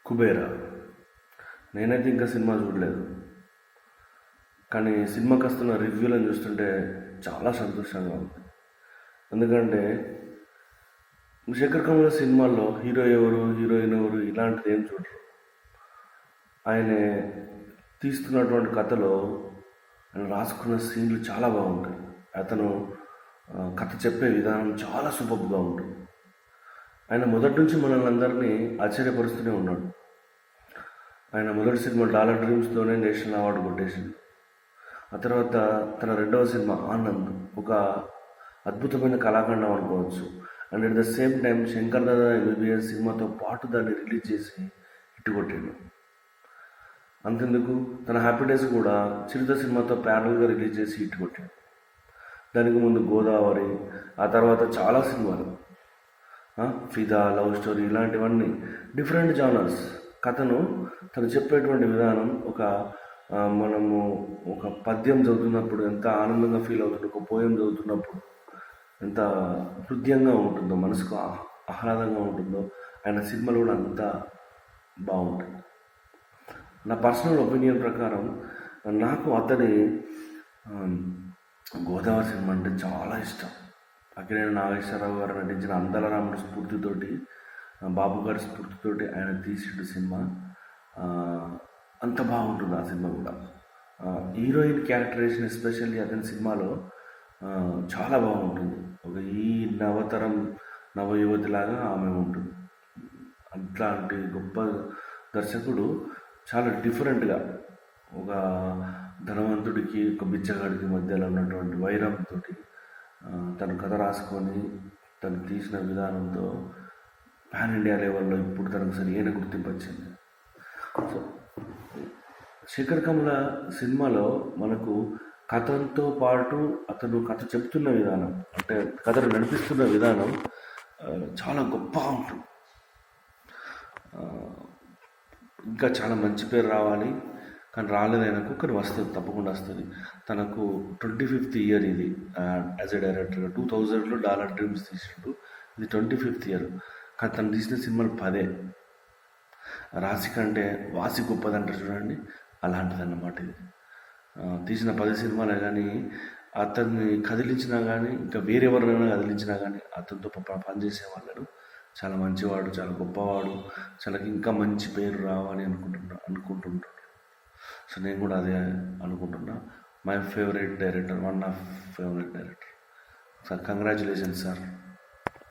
కుబేరా. నేనైతే ఇంకా సినిమా చూడలేదు, కానీ సినిమాకి వస్తున్న రివ్యూలను చూస్తుంటే చాలా సంతోషంగా ఉంది. ఎందుకంటే శేఖర్ కమల సినిమాల్లో హీరో ఎవరు, హీరోయిన్ ఎవరు ఇలాంటిది ఏం చూడరు. ఆయన తీస్తున్నటువంటి కథలో ఆయన రాసుకున్న సీన్లు చాలా బాగుంటాయి. అతను కథ చెప్పే విధానం చాలా సూపర్గా ఉంటుంది. ఆయన మొదటి నుంచి మనల్ని అందరినీ ఆశ్చర్యపరుస్తూనే ఉన్నాడు. ఆయన మొదటి సినిమా డాలర్ డ్రీమ్స్తోనే నేషనల్ అవార్డు కొట్టేసింది. ఆ తర్వాత తన రెండవ సినిమా ఆనంద్ ఒక అద్భుతమైన కళాఖండం అనుకోవచ్చు. And at the same time Shankar Dada MBBS సినిమాతో పాటు దాన్ని రిలీజ్ చేసి హిట్ కొట్టాడు. అంతెందుకు, తన హ్యాపీ డేస్ కూడా చిరుత సినిమాతో ప్యారల్గా రిలీజ్ చేసి హిట్ కొట్టాడు. దానికి ముందు గోదావరి, ఆ తర్వాత చాలా సినిమాలు, ఫిదా, లవ్ స్టోరీ ఇలాంటివన్నీ డిఫరెంట్ జానర్స్. కథను తను చెప్పేటువంటి విధానం మనము ఒక పద్యం చదువుతున్నప్పుడు ఎంత ఆనందంగా ఫీల్ అవుతుందో, ఒక పోయం చదువుతున్నప్పుడు ఎంత హృదయంగా ఉంటుందో, మనసుకు ఆహ్లాదంగా ఉంటుందో, ఆయన సినిమాలు కూడా అంత బాగుంటుంది. నా పర్సనల్ ఒపీనియన్ ప్రకారం నాకు అతని గోదావరి సినిమా అంటే చాలా ఇష్టం. అక్కినేని నాగేశ్వరరావు గారు నటించిన అందాల రాముడు స్ఫూర్తితోటి, బాబు గారి స్ఫూర్తితోటి ఆయన తీసిన సినిమా అంత బాగుంటుంది. ఆ సినిమా కూడా హీరోయిన్ క్యారెక్టరైజేషన్ ఎస్పెషల్లీ అతని సినిమాలో చాలా బాగుంటుంది. ఈ నవతరం నవయువతిలాగా ఆమె ఉంటుంది. అట్లాంటి గొప్ప దర్శకుడు చాలా డిఫరెంట్గా ఒక ధనవంతుడికి ఒక బిచ్చగాడికి మధ్యలో ఉన్నటువంటి వైరంతో తను కథ రాసుకొని తను తీసిన విధానంతో పాన్ ఇండియా లెవెల్లో ఇప్పుడు తనకు సరైన గుర్తింపు వచ్చింది. సో శేఖర్ కమల సినిమాలో మనకు కథతో పాటు అతను కథ చెప్తున్న విధానం, అంటే కథను నడిపిస్తున్న విధానం చాలా గొప్పగా ఉంటుంది. ఇంకా చాలా మంచి పేరు రావాలి, కానీ రాలేదు ఆయనకు, కానీ వస్తుంది, తప్పకుండా వస్తుంది. తనకు 25th ఇయర్ ఇది యాజ్ ఎ డైరెక్టర్గా. 2000లో డాలర్ డ్రీమ్స్ తీసిండు, ఇది 25th ఇయర్. కానీ తను తీసిన సినిమాలు 10. రాశి కంటే వాసి గొప్పదంటారు చూడండి, అలాంటిదన్నమాట ఇది. తీసిన 10 సినిమాలే కానీ అతన్ని కదిలించినా కానీ, ఇంకా వేరెవరినైనా కదిలించినా కానీ అతనితో పనిచేసే వాళ్ళను చాలా మంచివాడు, చాలా గొప్పవాడు, చాలా ఇంకా మంచి పేరు రావాలి అనుకుంటుంటాడు. సో నేను కూడా అదే అనుకుంటున్నా. My favourite director, one of favourite director. Sir, congratulations sir.